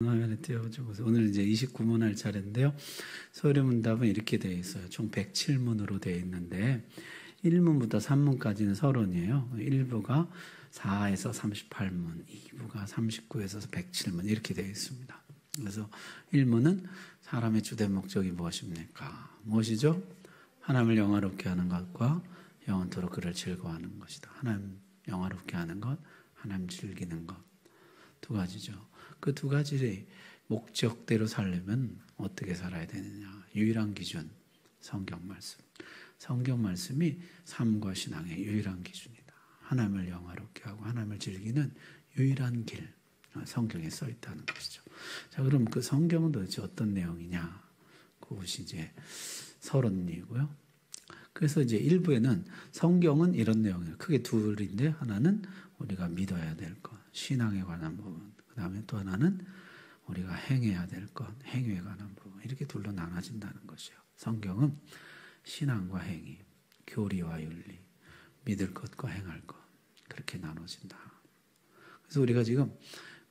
화면에 띄워주고 오늘 이제 29문 할 차례인데요. 서류문답은 이렇게 되어 있어요. 총 107문으로 되어 있는데 1문부터 3문까지는 서론이에요. 1부가 4에서 38문, 2부가 39에서 107문 이렇게 되어 있습니다. 그래서 1문은 사람의 주된 목적이 무엇입니까? 무엇이죠? 하나님을 영화롭게 하는 것과 영원토록 그를 즐거워하는 것이다. 하나님 영화롭게 하는 것, 하나님 즐기는 것. 두 가지죠. 그 두 가지의 목적대로 살려면 어떻게 살아야 되느냐. 유일한 기준, 성경 말씀. 성경 말씀이 삶과 신앙의 유일한 기준이다. 하나님을 영화롭게 하고 하나님을 즐기는 유일한 길. 성경에 써 있다는 것이죠. 자, 그럼 그 성경은 도대체 어떤 내용이냐. 그것이 이제 서론이고요. 그래서 이제 1부에는 성경은 이런 내용이에요. 크게 둘인데 하나는 우리가 믿어야 될 것, 신앙에 관한 부분. 그 다음에 또 하나는 우리가 행해야 될 것, 행위에 관한 부분. 이렇게 둘로 나눠진다는 것이에요. 성경은 신앙과 행위, 교리와 윤리, 믿을 것과 행할 것. 그렇게 나눠진다. 그래서 우리가 지금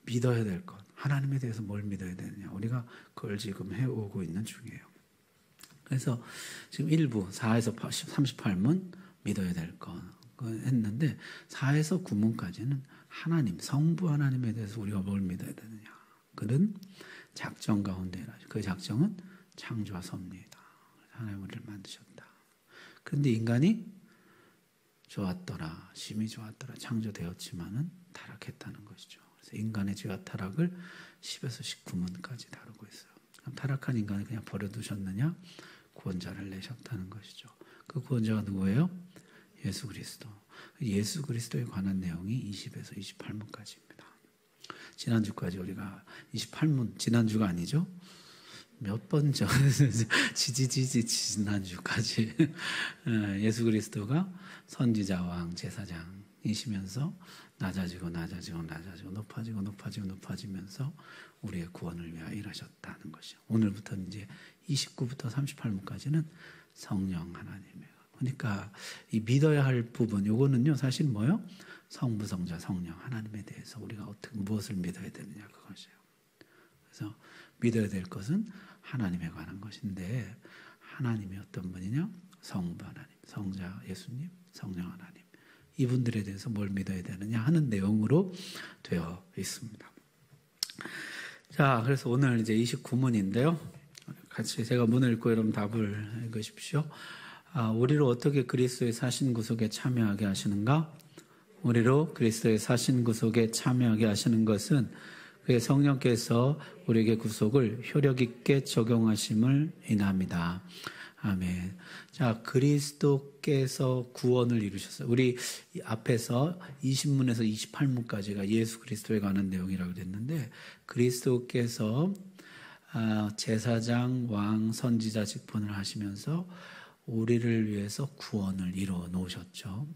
믿어야 될 것, 하나님에 대해서 뭘 믿어야 되느냐. 우리가 그걸 지금 해오고 있는 중이에요. 그래서 지금 1부 4에서 38문 믿어야 될 것 했는데 4에서 9문까지는 하나님, 성부 하나님에 대해서 우리가 뭘 믿어야 되느냐. 그는 작정 가운데 그 작정은 창조와 섭리이다. 하나님 우리를 만드셨다. 그런데 인간이 좋았더라, 심히 좋았더라, 창조되었지만은 타락했다는 것이죠. 그래서 인간의 죄와 타락을 10에서 19문까지 다루고 있어요. 그럼 타락한 인간을 그냥 버려두셨느냐? 구원자를 내셨다는 것이죠. 그 구원자가 누구예요? 예수 그리스도. 예수 그리스도에 관한 내용이 20에서 28문까지입니다. 지난주까지 우리가 28문, 지난주가 아니죠? 몇 번 전, 지난주까지 예수 그리스도가 선지자 왕 제사장이시면서 낮아지고 높아지면서 우리의 구원을 위하여 일하셨다는 것이죠. 오늘부터 이제 29부터 38문까지는 성령 하나님이에요. 그러니까 이 믿어야 할 부분, 요거는요 사실 뭐요? 성부, 성자, 성령 하나님에 대해서 우리가 어떻게 무엇을 믿어야 되느냐 그것이에요. 그래서 믿어야 될 것은 하나님에 관한 것인데 하나님이 어떤 분이냐? 성부 하나님, 성자 예수님, 성령 하나님. 이분들에 대해서 뭘 믿어야 되느냐 하는 내용으로 되어 있습니다. 자, 그래서 오늘 이제 29문인데요. 같이 제가 문을 읽고 여러분 답을 읽으십시오. 우리를 어떻게 그리스도의 사신 구속에 참여하게 하시는가? 우리로 그리스도의 사신 구속에 참여하게 하시는 것은 그의 성령께서 우리에게 구속을 효력 있게 적용하심을 인합니다. 아멘. 자, 그리스도께서 구원을 이루셨어요. 우리 앞에서 20문에서 28문까지가 예수 그리스도에 관한 내용이라고 그랬는데 그리스도께서 제사장, 왕, 선지자 직분을 하시면서 우리를 위해서 구원을 이루어 놓으셨죠.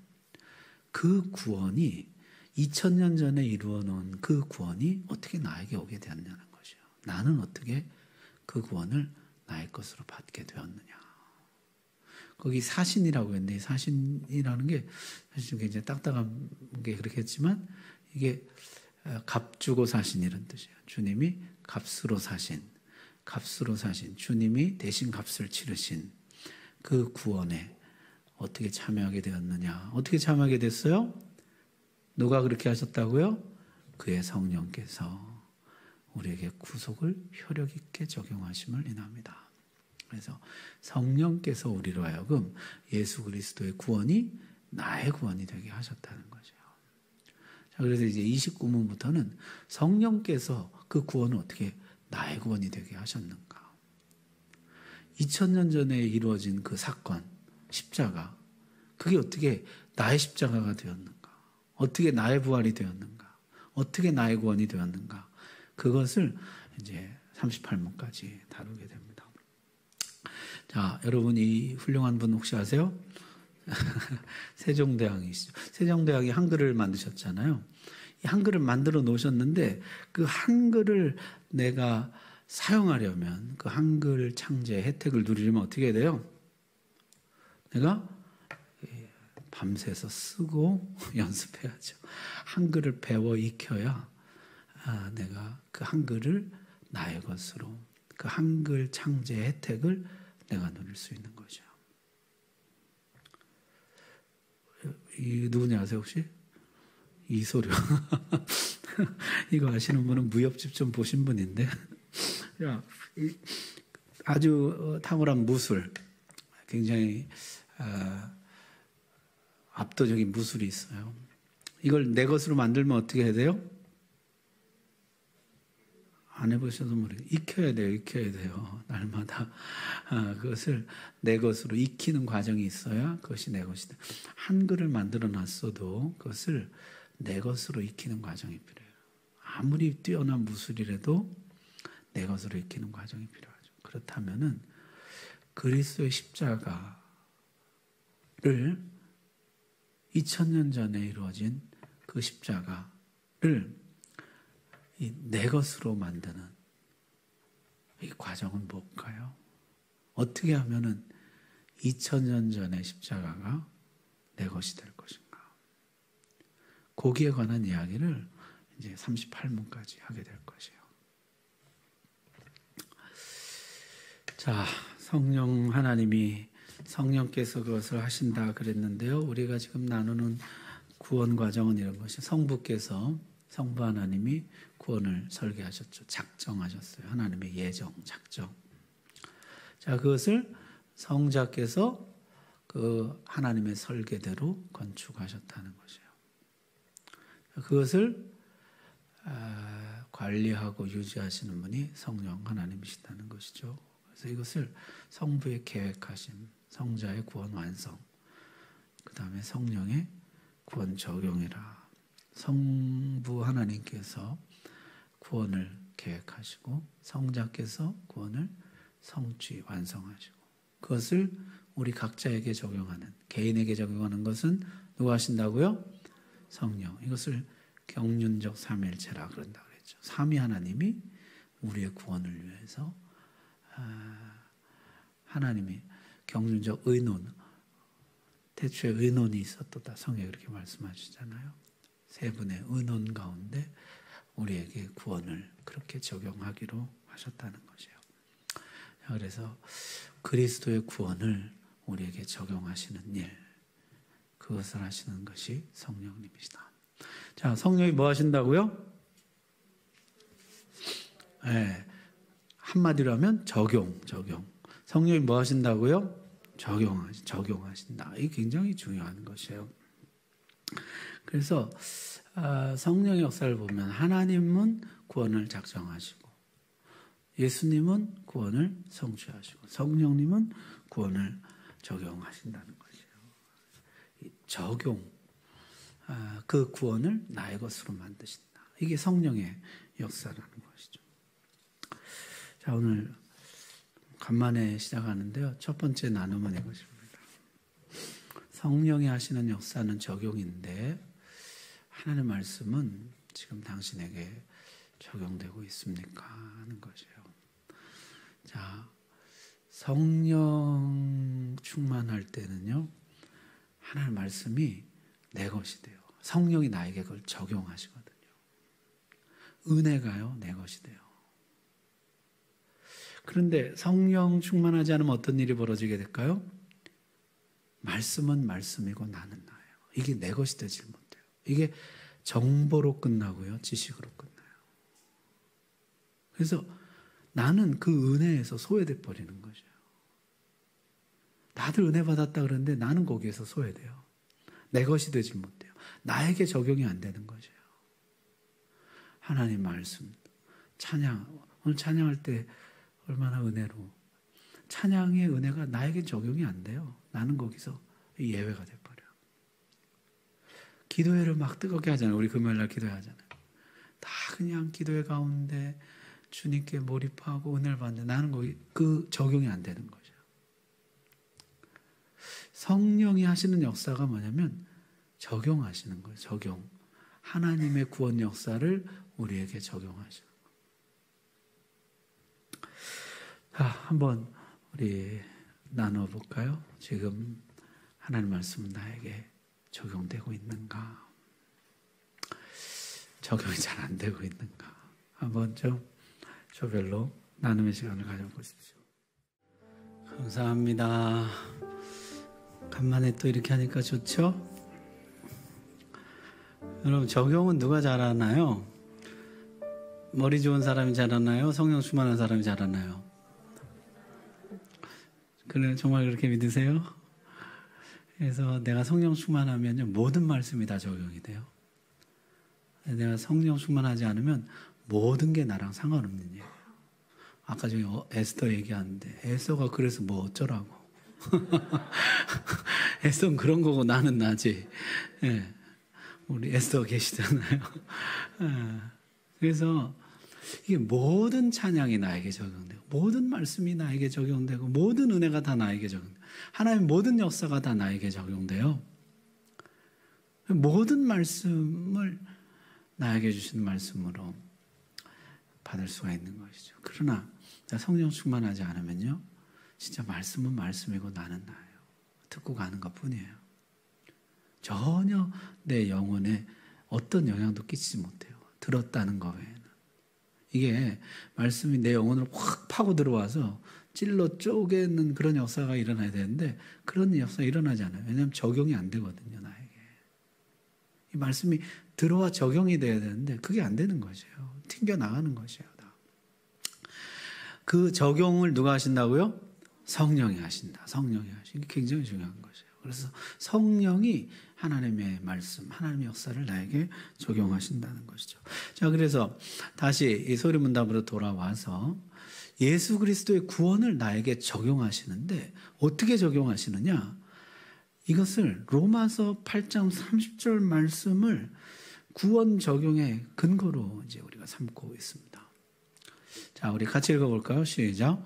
그 구원이 2000년 전에 이루어 놓은 그 구원이 어떻게 나에게 오게 되었냐는 것이에요. 나는 어떻게 그 구원을 나의 것으로 받게 되었느냐. 거기 사신이라고 했는데 사신이라는 게 사실 굉장히 딱딱한 게 그렇게 했지만 이게 값 주고 사신 이런 뜻이에요. 주님이 값으로 사신, 주님이 대신 값을 치르신 그 구원에 어떻게 참여하게 되었느냐. 어떻게 참여하게 됐어요? 누가 그렇게 하셨다고요? 그의 성령께서 우리에게 구속을 효력 있게 적용하심을 인합니다. 그래서 성령께서 우리로 하여금 예수 그리스도의 구원이 나의 구원이 되게 하셨다는 거죠. 자, 그래서 이제 29문부터는 성령께서 그 구원을 어떻게 나의 구원이 되게 하셨는가. 2000년 전에 이루어진 그 사건, 십자가, 그게 어떻게 나의 십자가가 되었는가? 어떻게 나의 부활이 되었는가? 어떻게 나의 구원이 되었는가? 그것을 이제 38문까지 다루게 됩니다. 자, 여러분 이 훌륭한 분 혹시 아세요? 세종대왕이시죠. 세종대왕이 한글을 만드셨잖아요. 이 한글을 만들어 놓으셨는데 그 한글을 내가 사용하려면 그 한글 창제 혜택을 누리려면 어떻게 해야 돼요? 내가 밤새서 쓰고 연습해야죠. 한글을 배워 익혀야 내가 그 한글을 나의 것으로 그 한글 창제의 혜택을 내가 누릴 수 있는 거죠. 이 누구냐 아세요 혹시? 이소룡. 이거 아시는 분은 무협집 좀 보신 분인데 아주 탁월한 무술, 굉장히 압도적인 무술이 있어요. 이걸 내 것으로 만들면 어떻게 해야 돼요? 안 해보셔도 모르겠어요. 익혀야 돼요. 익혀야 돼요. 날마다 그것을 내 것으로 익히는 과정이 있어야 그것이 내 것이 돼. 한글을 만들어 놨어도 그것을 내 것으로 익히는 과정이 필요해요. 아무리 뛰어난 무술이라도 내 것으로 익히는 과정이 필요하죠. 그렇다면은 그리스도의 십자가를 2000년 전에 이루어진 그 십자가를 내 것으로 만드는 이 과정은 뭘까요? 어떻게 하면은 2000년 전의 십자가가 내 것이 될 것인가? 거기에 관한 이야기를 이제 38문까지 하게 될 것이에요. 자, 성령 하나님이 성령께서 그것을 하신다 그랬는데요. 우리가 지금 나누는 구원 과정은 이런 것이 성부 하나님이 구원을 설계하셨죠. 작정하셨어요. 하나님의 예정, 작정. 자, 그것을 성자께서 그 하나님의 설계대로 건축하셨다는 것이에요. 그것을 관리하고 유지하시는 분이 성령 하나님이시다는 것이죠. 그래서 이것을 성부의 계획하심, 성자의 구원 완성, 그 다음에 성령의 구원 적용이라. 성부 하나님께서 구원을 계획하시고 성자께서 구원을 성취 완성하시고 그것을 우리 각자에게 적용하는, 개인에게 적용하는 것은 누가 하신다고요? 성령. 이것을 경륜적 삼위일체라 그런다 그랬죠. 삼위 하나님이 우리의 구원을 위해서 하나님이 경륜적 의논, 태초에 의논이 있었도다. 성경에 그렇게 말씀하시잖아요. 세 분의 의논 가운데 우리에게 구원을 그렇게 적용하기로 하셨다는 것이에요. 그래서 그리스도의 구원을 우리에게 적용하시는 일, 그것을 하시는 것이 성령님이시다. 자, 성령이 뭐 하신다고요? 네, 한마디로 하면 적용. 성령이 뭐 하신다고요? 적용하신다. 이게 굉장히 중요한 것이에요. 그래서 성령의 역사를 보면 하나님은 구원을 작정하시고 예수님은 구원을 성취하시고 성령님은 구원을 적용하신다는 것이에요. 적용, 그 구원을 나의 것으로 만드신다. 이게 성령의 역사라는 것이죠. 자, 오늘 간만에 시작하는데요. 첫 번째 나눔은 이것입니다. 성령이 하시는 역사는 적용인데 하나님의 말씀은 지금 당신에게 적용되고 있습니까? 하는 것이에요. 자, 성령 충만할 때는요, 하나님의 말씀이 내 것이 돼요. 성령이 나에게 그걸 적용하시거든요. 은혜가요, 내 것이 돼요. 그런데 성령 충만하지 않으면 어떤 일이 벌어지게 될까요? 말씀은 말씀이고 나는 나예요. 이게 내 것이 되질 못해요. 이게 정보로 끝나고요, 지식으로 끝나요. 그래서 나는 그 은혜에서 소외돼 버리는 거죠. 다들 은혜 받았다 그러는데 나는 거기에서 소외돼요. 내 것이 되질 못해요. 나에게 적용이 안 되는 거죠. 하나님 말씀, 찬양, 오늘 찬양할 때 얼마나 은혜로, 찬양의 은혜가 나에게 적용이 안 돼요. 나는 거기서 예외가 돼버려. 기도회를 막 뜨겁게 하잖아요. 우리 금요일날 기도회 하잖아요. 다 그냥 기도회 가운데 주님께 몰입하고 은혜를 받는데 나는 거기 그 적용이 안 되는 거죠. 성령이 하시는 역사가 뭐냐면 적용하시는 거예요. 적용. 하나님의 구원 역사를 우리에게 적용하시는 거예요. 자, 한번 우리 나눠볼까요? 지금 하나님 말씀은 나에게 적용되고 있는가? 적용이 잘 안 되고 있는가? 한번 좀 조별로 나눔의 시간을 가져보십시오. 감사합니다. 간만에 또 이렇게 하니까 좋죠? 여러분, 적용은 누가 잘하나요? 머리 좋은 사람이 잘하나요? 성령 충만한 사람이 잘하나요? 그래, 정말 그렇게 믿으세요? 그래서 내가 성령 충만하면 모든 말씀이 다 적용이 돼요. 내가 성령 충만하지 않으면 모든 게 나랑 상관없는 얘기예요. 아까 저기 에스더 얘기하는데 에스더가 그래서 뭐 어쩌라고. 에스더는 그런 거고 나는 나지. 예. 우리 에스더 계시잖아요. 예. 그래서 이게 모든 찬양이 나에게 적용되고 모든 말씀이 나에게 적용되고 모든 은혜가 다 나에게 적용돼요. 하나님의 모든 역사가 다 나에게 적용돼요. 모든 말씀을 나에게 주신 말씀으로 받을 수가 있는 것이죠. 그러나 성령 충만하지 않으면요, 진짜 말씀은 말씀이고 나는 나예요. 듣고 가는 것뿐이에요. 전혀 내 영혼에 어떤 영향도 끼치지 못해요. 들었다는 거 외에는. 이게 말씀이 내 영혼을 확 파고 들어와서 찔러 쪼개는 그런 역사가 일어나야 되는데 그런 역사가 일어나지 않아요. 왜냐하면 적용이 안 되거든요, 나에게. 이 말씀이 들어와 적용이 돼야 되는데 그게 안 되는 것이에요. 튕겨나가는 것이에요. 다. 그 적용을 누가 하신다고요? 성령이 하신다. 성령이 하신다. 이게 굉장히 중요한 것이에요. 그래서 성령이 하나님의 말씀, 하나님의 역사를 나에게 적용하신다는 것이죠. 자, 그래서 다시 이 소리문답으로 돌아와서 예수 그리스도의 구원을 나에게 적용하시는데 어떻게 적용하시느냐? 이것을 로마서 8장 30절 말씀을 구원 적용의 근거로 이제 우리가 삼고 있습니다. 자, 우리 같이 읽어볼까요? 시작.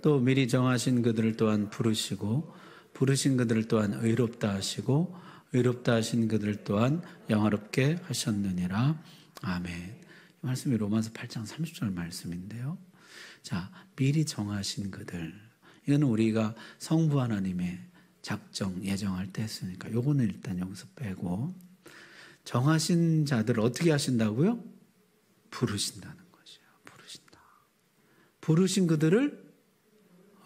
또 미리 정하신 그들을 또한 부르시고 부르신 그들을 또한 의롭다 하시고 의롭다 하신 그들을 또한 영화롭게 하셨느니라. 아멘. 이 말씀이 로마서 8장 30절 말씀인데요. 자, 미리 정하신 그들. 이거는 우리가 성부 하나님의 작정, 예정할 때 했으니까 요거는 일단 여기서 빼고 정하신 자들을 어떻게 하신다고요? 부르신다는 것이에요. 부르신다. 부르신 그들을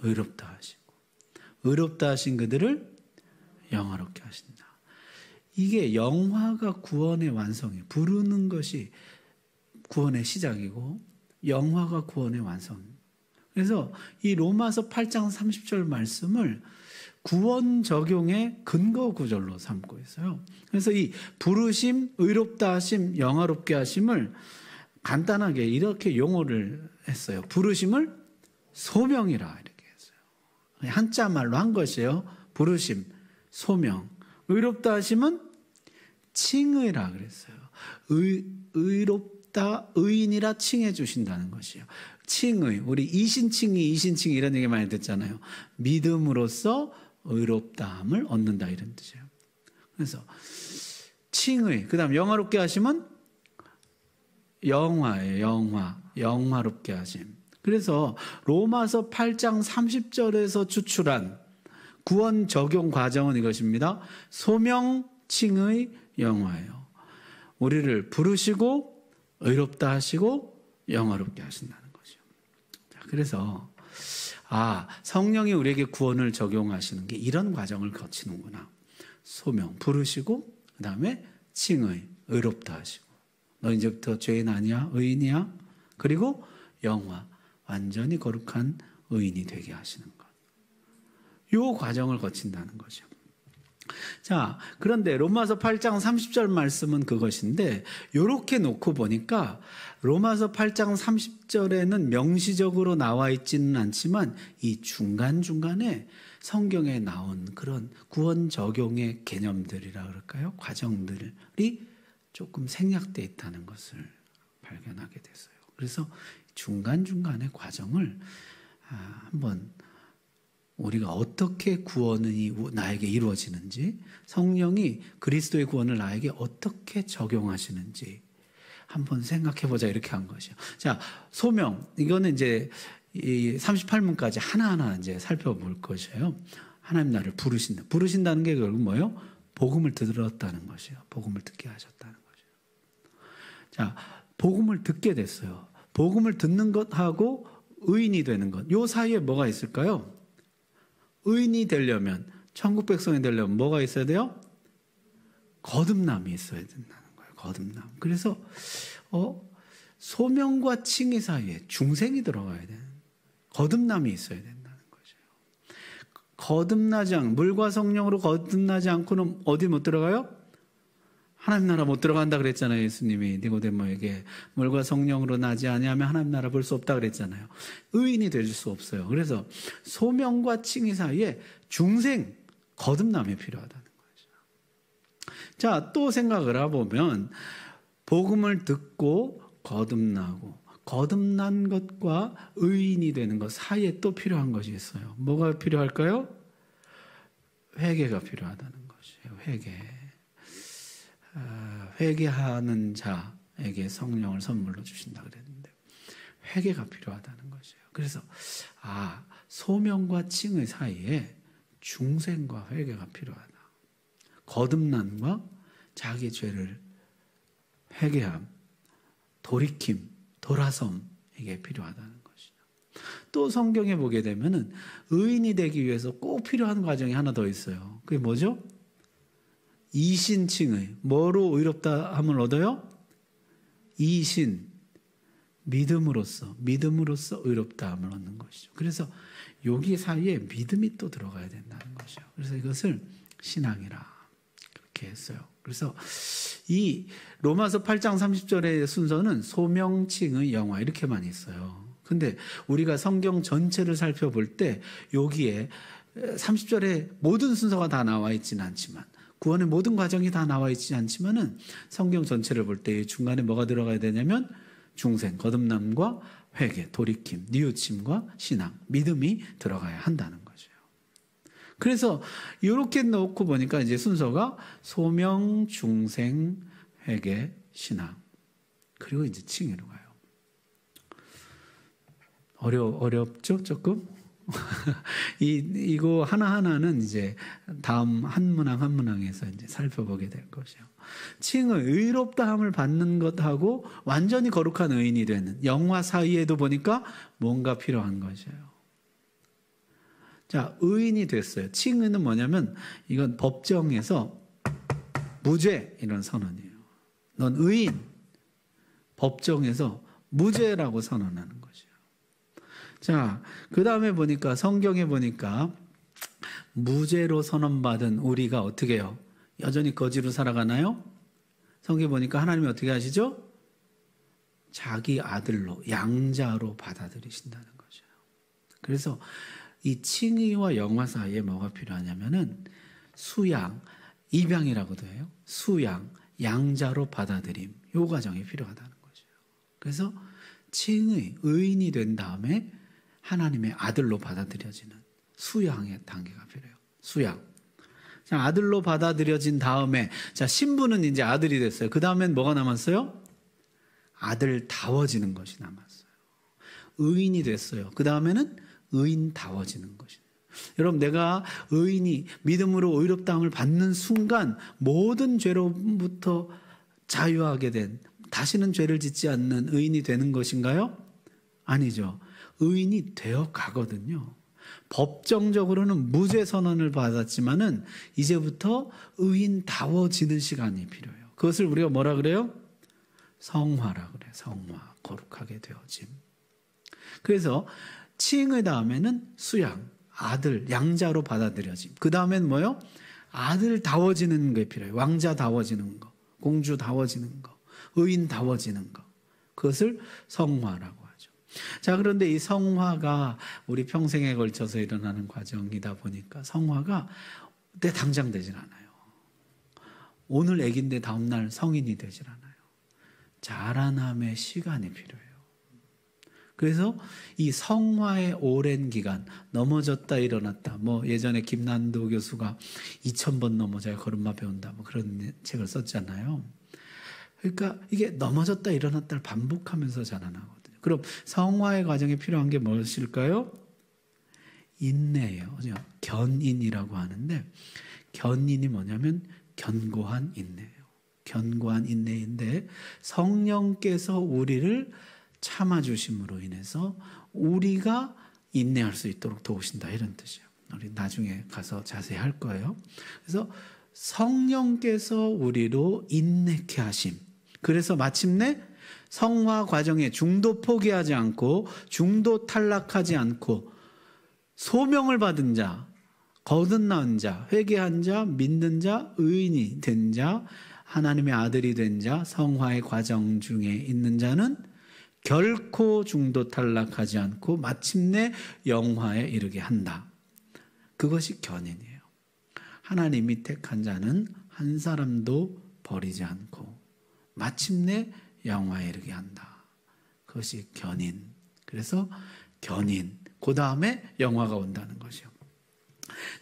의롭다 하시고 의롭다 하신 그들을 영화롭게 하신다. 이게 영화가 구원의 완성이에요. 부르는 것이 구원의 시작이고 영화가 구원의 완성. 그래서 이 로마서 8장 30절 말씀을 구원 적용의 근거 구절로 삼고 있어요. 그래서 이 부르심, 의롭다 하심, 영화롭게 하심을 간단하게 이렇게 용어를 했어요. 부르심을 소명이라 이렇게 했어요. 한자 말로 한 것이에요. 부르심, 소명. 의롭다 하심은 칭의라 그랬어요. 의롭다, 의인이라 칭해 주신다는 것이에요. 칭의, 우리 이신칭의 이런 얘기 많이 듣잖아요. 믿음으로써 의롭다함을 얻는다 이런 뜻이에요. 그래서 칭의, 그 다음 영화롭게 하심은 영화예요. 영화롭게 하심. 그래서 로마서 8장 30절에서 추출한 구원 적용 과정은 이것입니다. 소명, 칭의, 영화예요. 우리를 부르시고 의롭다 하시고 영화롭게 하신다는 거죠. 자, 그래서 성령이 우리에게 구원을 적용하시는 게 이런 과정을 거치는구나. 소명, 부르시고 그 다음에 칭의, 의롭다 하시고 너 이제부터 죄인 아니야? 의인이야? 그리고 영화, 완전히 거룩한 의인이 되게 하시는 것. 이 과정을 거친다는 거죠. 자, 그런데 로마서 8장 30절 말씀은 그것인데 이렇게 놓고 보니까 로마서 8장 30절에는 명시적으로 나와 있지는 않지만 이 중간중간에 성경에 나온 그런 구원 적용의 개념들이라 그럴까요? 과정들이 조금 생략되어 있다는 것을 발견하게 됐어요. 그래서 중간중간의 과정을 한번 우리가 어떻게 구원이 나에게 이루어지는지, 성령이 그리스도의 구원을 나에게 어떻게 적용하시는지 한번 생각해보자 이렇게 한 것이요. 자, 소명, 이거는 이제 이 38문까지 하나하나 이제 살펴볼 것이에요. 하나님 나를 부르신다. 부르신다는 게 결국 뭐예요? 복음을 들었다는 것이에요. 복음을 듣게 하셨다는 거죠. 자, 복음을 듣게 됐어요. 복음을 듣는 것하고 의인이 되는 것, 요 사이에 뭐가 있을까요? 의인이 되려면, 천국 백성이 되려면 뭐가 있어야 돼요? 거듭남이 있어야 된다는 거예요. 거듭남. 그래서 소명과 칭의 사이에 중생이 들어가야 되는, 거듭남이 있어야 된다는 거죠. 거듭나지 않고, 물과 성령으로 거듭나지 않고는 어디 못 들어가요? 하나님 나라 못 들어간다 그랬잖아요. 예수님이 니고데모에게 물과 성령으로 나지 아니하면 하나님 나라 볼 수 없다 그랬잖아요. 의인이 될 수 없어요. 그래서 소명과 칭의 사이에 중생, 거듭남이 필요하다는 거죠. 자, 또 생각을 해보면 복음을 듣고 거듭나고, 거듭난 것과 의인이 되는 것 사이에 또 필요한 것이 있어요. 뭐가 필요할까요? 회개가 필요하다는 것이에요. 회개하는 자에게 성령을 선물로 주신다 그랬는데, 회개가 필요하다는 것이에요. 그래서 소명과 칭의 사이에 중생과 회개가 필요하다. 거듭남과 자기 죄를 회개함, 돌이킴, 돌아섬, 이게 필요하다는 것이죠. 또 성경에 보게 되면은 의인이 되기 위해서 꼭 필요한 과정이 하나 더 있어요. 그게 뭐죠? 이신칭의, 뭐로 의롭다 함을 얻어요? 이신, 믿음으로써 의롭다 함을 얻는 것이죠. 그래서 여기 사이에 믿음이 또 들어가야 된다는 것이죠. 그래서 이것을 신앙이라 그렇게 했어요. 그래서 이 로마서 8장 30절의 순서는 소명칭의 영화 이렇게만 있어요. 근데 우리가 성경 전체를 살펴볼 때 여기에 30절에 모든 순서가 다 나와 있지는 않지만, 구원의 모든 과정이 다 나와 있지 않지만은 성경 전체를 볼 때 중간에 뭐가 들어가야 되냐면 중생, 거듭남과 회개, 돌이킴, 뉘우침과 신앙, 믿음이 들어가야 한다는 거죠. 그래서 이렇게 놓고 보니까 이제 순서가 소명, 중생, 회개, 신앙, 그리고 이제 칭의로 가요. 어렵죠? 조금? 이거 하나하나는 이제 다음 한 문항에서 이제 살펴보게 될 것이요. 칭의 의롭다함을 받는 것하고 완전히 거룩한 의인이 되는 영화 사이에도 보니까 뭔가 필요한 것이에요. 자, 의인이 됐어요. 칭의는 뭐냐면 이건 법정에서 무죄 이런 선언이에요. 넌 의인. 법정에서 무죄라고 선언하는 것이에요. 자, 그 다음에 보니까 성경에 보니까 무죄로 선언받은 우리가 어떻게 해요? 여전히 거지로 살아가나요? 성경에 보니까 하나님이 어떻게 하시죠? 자기 아들로, 양자로 받아들이신다는 거죠. 그래서 이 칭의와 영화 사이에 뭐가 필요하냐면은 수양, 입양이라고도 해요. 수양, 양자로 받아들임, 요 과정이 필요하다는 거죠. 그래서 칭의, 의인이 된 다음에 하나님의 아들로 받아들여지는 수양의 단계가 필요해요. 수양. 자, 아들로 받아들여진 다음에, 자, 신부는 이제 아들이 됐어요. 그 다음엔 뭐가 남았어요? 아들다워지는 것이 남았어요. 의인이 됐어요. 그 다음에는 의인다워지는 것이에요. 여러분, 내가 의인이 믿음으로 의롭다함을 받는 순간 모든 죄로부터 자유하게 된, 다시는 죄를 짓지 않는 의인이 되는 것인가요? 아니죠. 의인이 되어 가거든요. 법정적으로는 무죄 선언을 받았지만은 이제부터 의인다워지는 시간이 필요해요. 그것을 우리가 뭐라 그래요? 성화라 그래요. 성화, 거룩하게 되어짐. 그래서 칭의 다음에는 수양, 아들, 양자로 받아들여짐. 그 다음엔 뭐요? 아들다워지는 게 필요해요. 왕자다워지는 거, 공주다워지는 거, 의인다워지는 거. 그것을 성화라고 하죠. 자, 그런데 이 성화가 우리 평생에 걸쳐서 일어나는 과정이다 보니까 성화가 내 당장 되질 않아요. 오늘 애기인데 다음날 성인이 되질 않아요. 자라남의 시간이 필요해요. 그래서 이 성화의 오랜 기간, 넘어졌다 일어났다, 뭐 예전에 김난도 교수가 2000번 넘어져야 걸음마 배운다, 뭐 그런 책을 썼잖아요. 그러니까 이게 넘어졌다 일어났다를 반복하면서 자라나거든요. 그럼 성화의 과정에 필요한 게 무엇일까요? 인내예요. 견인이라고 하는데, 견인이 뭐냐면 견고한 인내예요. 견고한 인내인데 성령께서 우리를 참아주심으로 인해서 우리가 인내할 수 있도록 도우신다, 이런 뜻이에요. 우리 나중에 가서 자세히 할 거예요. 그래서 성령께서 우리로 인내케 하심. 그래서 마침내 성화 과정에 중도 포기하지 않고 중도 탈락하지 않고 소명을 받은 자, 거듭난 자, 회개한 자, 믿는 자, 의인이 된 자, 하나님의 아들이 된 자, 성화의 과정 중에 있는 자는 결코 중도 탈락하지 않고 마침내 영화에 이르게 한다. 그것이 견인이에요. 하나님이 택한 자는 한 사람도 버리지 않고 마침내 영화에 이르게 한다. 그것이 견인. 그래서 견인, 그 다음에 영화가 온다는 것이요.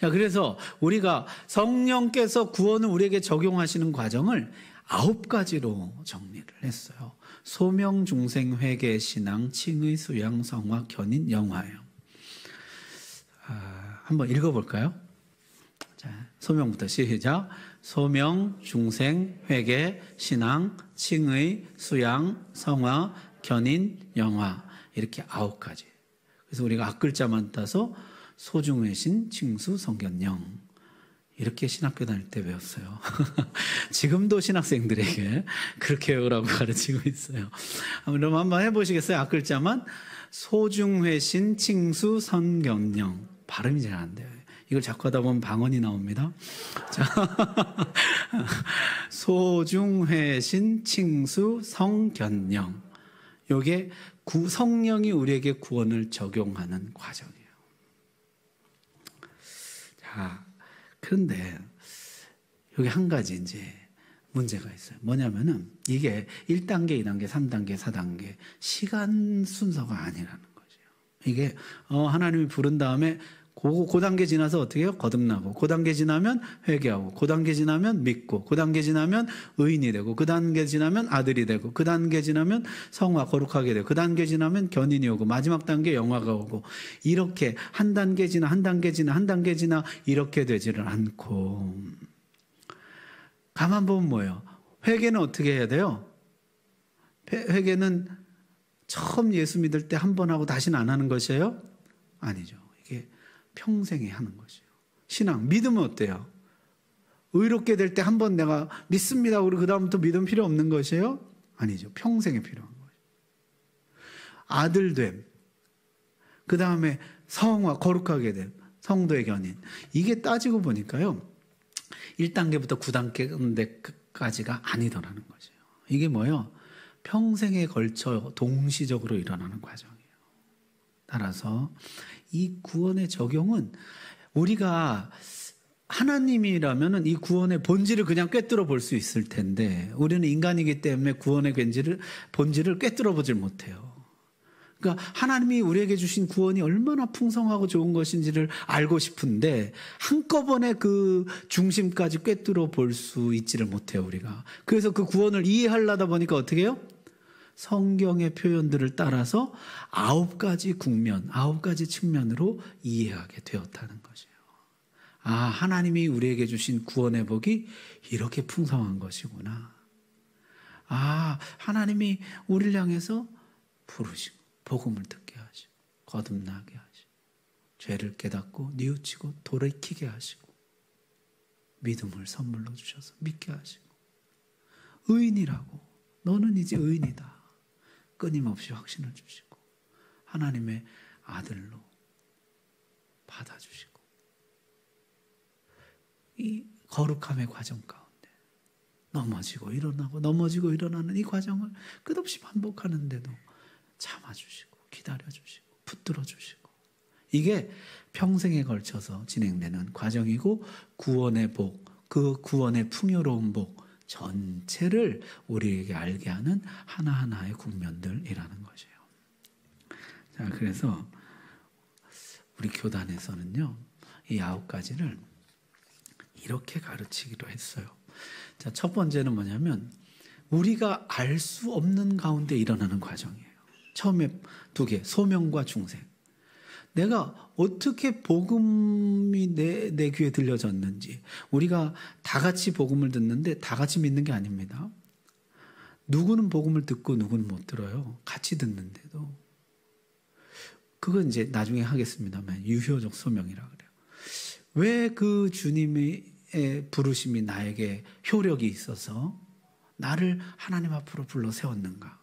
자, 그래서 우리가 성령께서 구원을 우리에게 적용하시는 과정을 9가지로 정리를 했어요. 소명, 중생, 회개, 신앙, 칭의, 수양, 성화, 견인, 영화예요. 한번 읽어볼까요? 자, 소명부터 시작. 소명, 중생, 회개, 신앙, 칭의, 수양, 성화, 견인, 영화. 이렇게 9가지. 그래서 우리가 앞글자만 따서 소중회신, 칭수, 성견영. 이렇게 신학교 다닐 때 외웠어요. 지금도 신학생들에게 그렇게 외우라고 가르치고 있어요. 그럼 한번 해보시겠어요? 앞글자만. 소중회신, 칭수, 성견영. 발음이 잘 안 돼요. 이걸 자꾸 하다 보면 방언이 나옵니다. 자, 소중회신, 칭수, 성견영. 이게 성령이 우리에게 구원을 적용하는 과정이에요. 자, 그런데 여기 한 가지 이제 문제가 있어요. 뭐냐면은 이게 1단계, 2단계, 3단계, 4단계 시간 순서가 아니라는 거죠. 이게 하나님이 부른 다음에 그 단계 지나서 어떻게 해요? 거듭나고, 그 단계 지나면 회개하고, 그 단계 지나면 믿고, 그 단계 지나면 의인이 되고, 그 단계 지나면 아들이 되고, 그 단계 지나면 성화 거룩하게 되고, 그 단계 지나면 견인이 오고, 마지막 단계 영화가 오고, 이렇게 한 단계 지나 한 단계 지나 한 단계 지나 이렇게 되지를 않고, 가만 보면 뭐예요? 회개는 어떻게 해야 돼요? 회개는 처음 예수 믿을 때 한 번 하고 다시는 안 하는 것이에요? 아니죠. 이게 평생에 하는 것이에요. 신앙, 믿으면 어때요? 의롭게 될 때 한 번 내가 믿습니다. 우리 그 다음부터 믿음 필요 없는 것이에요? 아니죠. 평생에 필요한 거예요. 아들됨, 그 다음에 성화, 거룩하게 됨, 성도의 견인. 이게 따지고 보니까요, 1단계부터 9단계까지가 아니더라는 거죠. 이게 뭐예요? 평생에 걸쳐 동시적으로 일어나는 과정이에요. 따라서 이 구원의 적용은 우리가 하나님이라면 이 구원의 본질을 그냥 꿰뚫어 볼 수 있을 텐데 우리는 인간이기 때문에 구원의 본질을 꿰뚫어 보질 못해요. 그러니까 하나님이 우리에게 주신 구원이 얼마나 풍성하고 좋은 것인지를 알고 싶은데 한꺼번에 그 중심까지 꿰뚫어 볼 수 있지를 못해요, 우리가. 그래서 그 구원을 이해하려다 보니까 어떻게 해요? 성경의 표현들을 따라서 9가지 국면, 9가지 측면으로 이해하게 되었다는 것이에요. 아, 하나님이 우리에게 주신 구원의 복이 이렇게 풍성한 것이구나. 아, 하나님이 우리를 향해서 부르시고 복음을 듣게 하시고 거듭나게 하시고 죄를 깨닫고 뉘우치고 돌이키게 하시고 믿음을 선물로 주셔서 믿게 하시고 의인이라고 너는 이제 의인이다. 끊임없이 확신을 주시고 하나님의 아들로 받아주시고 이 거룩함의 과정 가운데 넘어지고 일어나고 넘어지고 일어나는 이 과정을 끝없이 반복하는데도 참아주시고 기다려주시고 붙들어주시고 이게 평생에 걸쳐서 진행되는 과정이고 구원의 복, 그 구원의 풍요로운 복 전체를 우리에게 알게 하는 하나하나의 국면들이라는 것이에요. 자, 그래서 우리 교단에서는요, 이 9가지를 이렇게 가르치기로 했어요. 자, 첫 번째는 뭐냐면 우리가 알 수 없는 가운데 일어나는 과정이에요. 처음에 2개, 소명과 중생. 내가 어떻게 복음이 내 귀에 들려졌는지 우리가 다 같이 복음을 듣는데 다 같이 믿는 게 아닙니다. 누구는 복음을 듣고 누구는 못 들어요. 같이 듣는데도. 그건 이제 나중에 하겠습니다만 유효적 소명이라 그래요. 왜 그 주님의 부르심이 나에게 효력이 있어서 나를 하나님 앞으로 불러 세웠는가?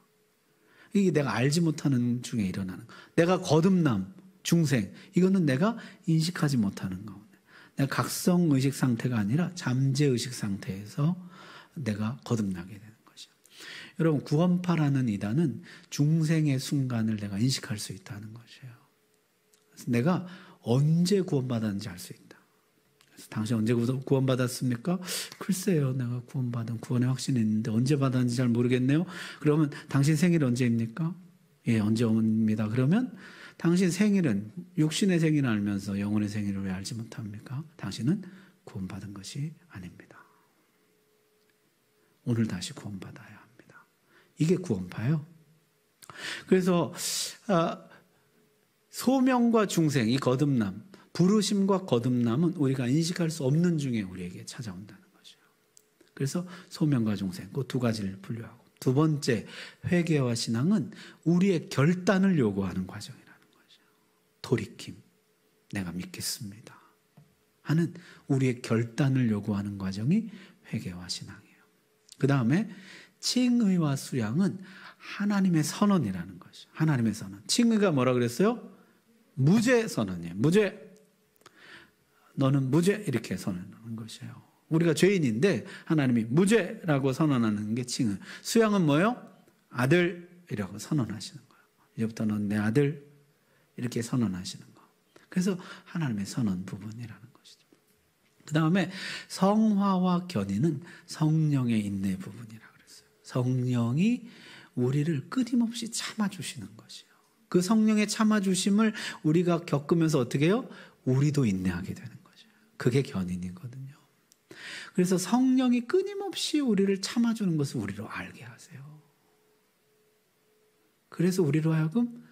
이게 내가 알지 못하는 중에 일어나는 거. 내가 거듭남, 중생, 이거는 내가 인식하지 못하는 가운데. 내가 각성의식 상태가 아니라 잠재의식 상태에서 내가 거듭나게 되는 것이요. 여러분, 구원파라는 이단은 중생의 순간을 내가 인식할 수 있다는 것이에요. 그래서 내가 언제 구원받았는지 알 수 있다. 그래서 당신 언제 구원받았습니까? 글쎄요, 내가 구원의 확신이 있는데 언제 받았는지 잘 모르겠네요. 그러면 당신 생일 언제입니까? 예, 언제 옵니다. 그러면 당신 생일은 육신의 생일을 알면서 영혼의 생일을 왜 알지 못합니까? 당신은 구원받은 것이 아닙니다. 오늘 다시 구원받아야 합니다. 이게 구원파예요. 그래서 소명과 중생, 이 거듭남, 부르심과 거듭남은 우리가 인식할 수 없는 중에 우리에게 찾아온다는 것이에요. 그래서 소명과 중생, 그 두 가지를 분류하고, 두 번째 회개와 신앙은 우리의 결단을 요구하는 과정이라는 거죠. 돌이킴, 내가 믿겠습니다 하는 우리의 결단을 요구하는 과정이 회개와 신앙이에요. 그 다음에 칭의와 수양은 하나님의 선언이라는 것이죠. 하나님의 선언. 칭의가 뭐라 그랬어요? 무죄 선언이에요. 무죄. 너는 무죄, 이렇게 선언하는 것이에요. 우리가 죄인인데 하나님이 무죄라고 선언하는 게 칭의. 수양은 뭐예요? 아들이라고 선언하시는 거예요. 이제부터 넌 내 아들, 이렇게 선언하시는 거. 그래서 하나님의 선언 부분이라는 것이죠. 그 다음에 성화와 견인은 성령의 인내 부분이라고 그랬어요. 성령이 우리를 끊임없이 참아주시는 것이에요. 그 성령의 참아주심을 우리가 겪으면서 어떻게 해요? 우리도 인내하게 되는 거죠. 그게 견인이거든요. 그래서 성령이 끊임없이 우리를 참아주는 것을 우리로 알게 하세요. 그래서 우리로 하여금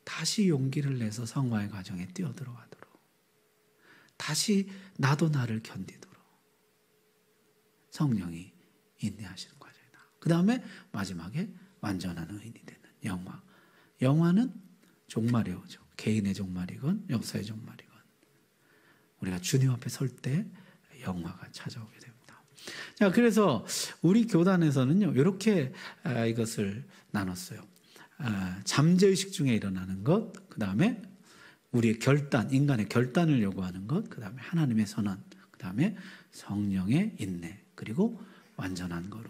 다시 용기를 내서 성화의 과정에 뛰어들어가도록, 다시 나도 나를 견디도록 성령이 인내하시는 과정이다. 그 다음에 마지막에 완전한 의인이 되는 영화. 영화는 종말이 오죠. 개인의 종말이건 역사의 종말이건 우리가 주님 앞에 설 때 영화가 찾아오게 됩니다. 자, 그래서 우리 교단에서는요, 이렇게 이것을 나눴어요. 잠재의식 중에 일어나는 것, 그 다음에 우리의 결단, 인간의 결단을 요구하는 것, 그 다음에 하나님의 선언, 그 다음에 성령의 인내, 그리고 완전한 거로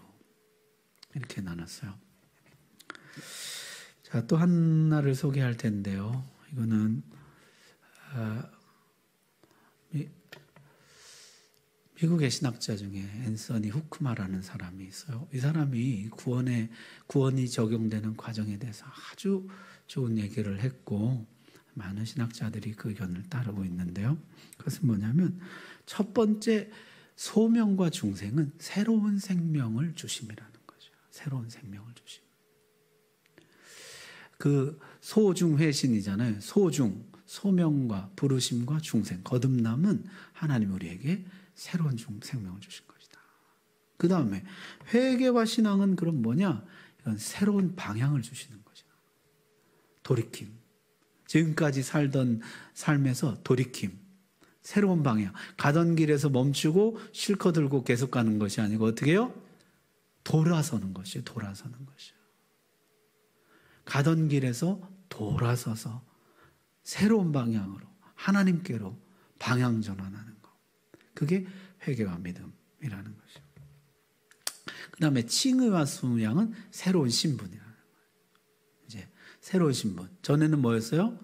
이렇게 나눴어요. 자, 또 하나를 소개할 텐데요. 이거는 미국의 신학자 중에 앤서니 후크마라는 사람이 있어요. 이 사람이 구원이 적용되는 과정에 대해서 아주 좋은 얘기를 했고 많은 신학자들이 그 의견을 따르고 있는데요. 그것은 뭐냐면 첫 번째, 소명과 중생은 새로운 생명을 주심이라는 거죠. 새로운 생명을 주심. 그 소중회신이잖아요. 소명과 부르심과 중생, 거듭남은 하나님 우리에게 새로운 생명을 주신 것이다. 그 다음에 회개와 신앙은 그럼 뭐냐? 이건 새로운 방향을 주시는 것이다. 돌이킴. 지금까지 살던 삶에서 돌이킴. 새로운 방향. 가던 길에서 멈추고 실컷 들고 계속 가는 것이 아니고 어떻게 해요? 돌아서는 것이에요. 돌아서는 것이에요. 가던 길에서 돌아서서 새로운 방향으로 하나님께로 방향 전환하는 것. 그게 회개와 믿음이라는 것이죠. 그 다음에 칭의와 수양은 새로운 신분이라는 거예요. 이제 새로운 신분. 전에는 뭐였어요?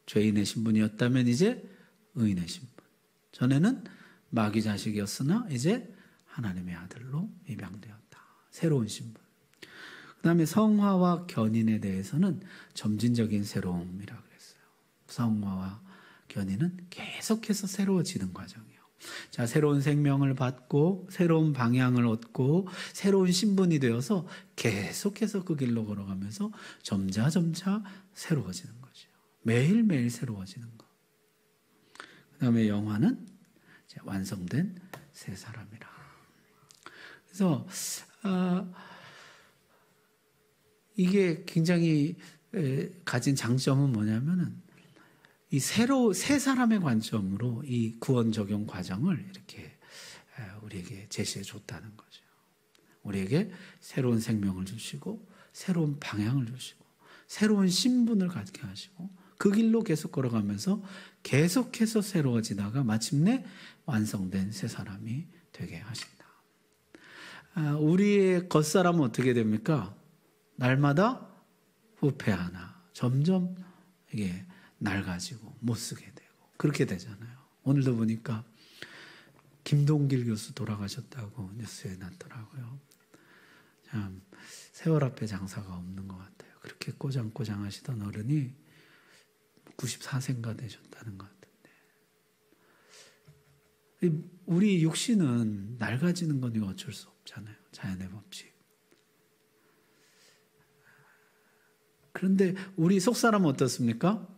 죄인의 신분이었다면 이제 의인의 신분. 전에는 마귀 자식이었으나 이제 하나님의 아들로 입양되었다. 새로운 신분. 그 다음에 성화와 견인에 대해서는 점진적인 새로움이라고 그랬어요. 성화와 견인은 계속해서 새로워지는 과정이에요. 자, 새로운 생명을 받고 새로운 방향을 얻고 새로운 신분이 되어서 계속해서 그 길로 걸어가면서 점차 새로워지는 것이에요. 매일매일 새로워지는 것. 그 다음에 영화는 완성된 새 사람이라. 그래서 이게 굉장히 가진 장점은 뭐냐면은 새 사람의 관점으로 이 구원 적용 과정을 이렇게 우리에게 제시해 줬다는 거죠. 우리에게 새로운 생명을 주시고 새로운 방향을 주시고 새로운 신분을 갖게 하시고 그 길로 계속 걸어가면서 계속해서 새로워지다가 마침내 완성된 새 사람이 되게 하신다. 우리의 겉사람은 어떻게 됩니까? 날마다 부패하나 점점 이게 낡아지고 못쓰게 되고 그렇게 되잖아요. 오늘도 보니까 김동길 교수 돌아가셨다고 뉴스에 났더라고요. 참 세월 앞에 장사가 없는 것 같아요. 그렇게 꼬장꼬장 하시던 어른이 94세인가 되셨다는 것 같은데, 우리 육신은 낡아지는 건 이거 어쩔 수 없잖아요. 자연의 법칙. 그런데 우리 속사람은 어떻습니까?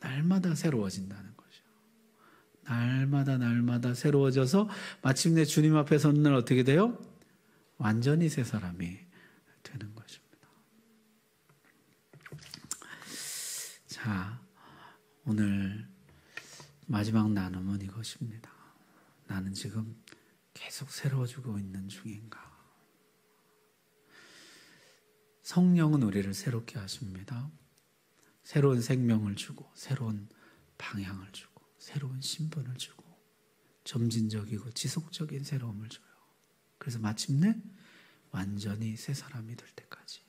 날마다 새로워진다는 거죠. 날마다 새로워져서 마침내 주님 앞에 섰는 날 어떻게 돼요? 완전히 새 사람이 되는 것입니다. 자, 오늘 마지막 나눔은 이것입니다. 나는 지금 계속 새로워지고 있는 중인가? 성령은 우리를 새롭게 하십니다. 새로운 생명을 주고 새로운 방향을 주고 새로운 신분을 주고 점진적이고 지속적인 새로움을 줘요. 그래서 마침내 완전히 새 사람이 될 때까지,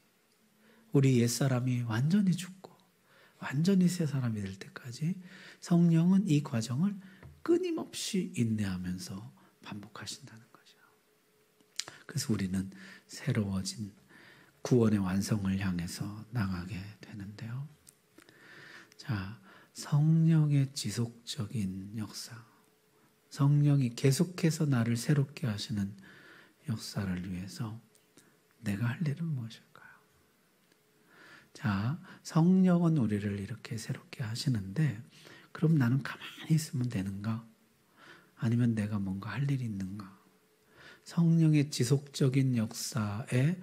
우리 옛사람이 완전히 죽고 완전히 새 사람이 될 때까지 성령은 이 과정을 끊임없이 인내하면서 반복하신다는 거죠. 그래서 우리는 새로워진 구원의 완성을 향해서 나가게 되는데요. 자, 성령의 지속적인 역사, 성령이 계속해서 나를 새롭게 하시는 역사를 위해서 내가 할 일은 무엇일까요? 자, 성령은 우리를 이렇게 새롭게 하시는데 그럼 나는 가만히 있으면 되는가? 아니면 내가 뭔가 할 일이 있는가? 성령의 지속적인 역사를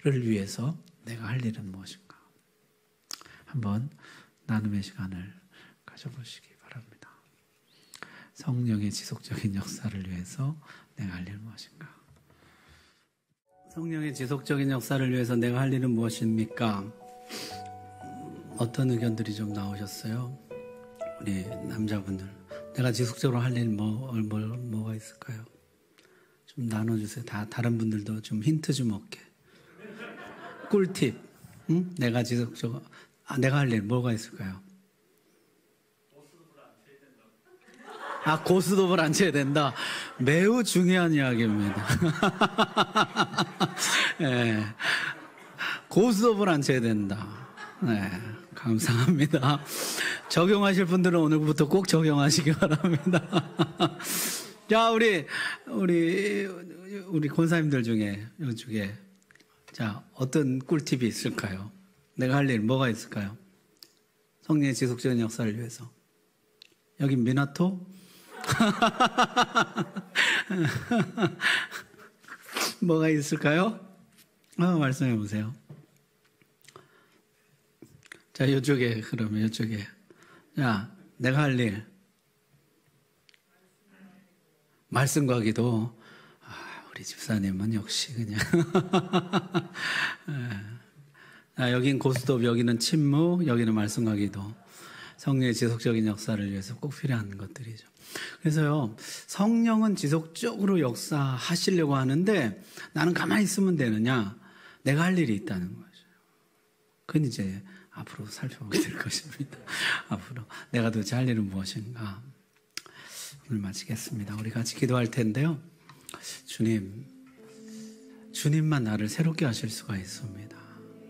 위해서 내가 할 일은 무엇인가? 한번 나눔의 시간을 가져보시기 바랍니다. 성령의 지속적인 역사를 위해서 내가 할 일은 무엇인가? 성령의 지속적인 역사를 위해서 내가 할 일은 무엇입니까? 어떤 의견들이 좀 나오셨어요? 우리 남자분들, 내가 지속적으로 할 일 뭐가 있을까요? 좀 나눠주세요. 다른 분들도 좀 힌트 좀 얻게. 꿀팁. 응? 내가 지속적으로 내가 할 일 뭐가 있을까요? 고스톱을 안 쳐야 된다. 매우 중요한 이야기입니다. 네. 고스톱을 안 쳐야 된다. 네, 감사합니다. 적용하실 분들은 오늘부터 꼭 적용하시기 바랍니다. 자, 우리 권사님들 중에 이쪽에 자, 어떤 꿀팁이 있을까요? 내가 할 일 뭐가 있을까요? 성령의 지속적인 역사를 위해서. 여기 미나토? 뭐가 있을까요? 말씀해 보세요. 자, 이쪽에, 그러면 이쪽에. 자, 내가 할 일. 말씀과 기도. 우리 집사님은 역시 그냥. 여긴 고스톱, 여기는 침묵, 여기는 말씀과 기도. 성령의 지속적인 역사를 위해서 꼭 필요한 것들이죠. 그래서요, 성령은 지속적으로 역사하시려고 하는데 나는 가만히 있으면 되느냐? 내가 할 일이 있다는 거죠. 그건 이제 앞으로 살펴보게 될 것입니다. 앞으로 내가 도대체 할 일은 무엇인가? 오늘 마치겠습니다. 우리 같이 기도할 텐데요. 주님만 나를 새롭게 하실 수가 있습니다.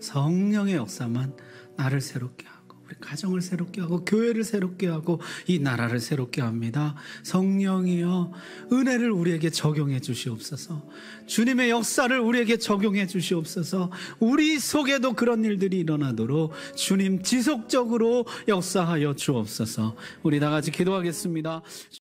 성령의 역사만 나를 새롭게 하고 우리 가정을 새롭게 하고 교회를 새롭게 하고 이 나라를 새롭게 합니다. 성령이여, 은혜를 우리에게 적용해 주시옵소서. 주님의 역사를 우리에게 적용해 주시옵소서. 우리 속에도 그런 일들이 일어나도록 주님 지속적으로 역사하여 주옵소서. 우리 다 같이 기도하겠습니다.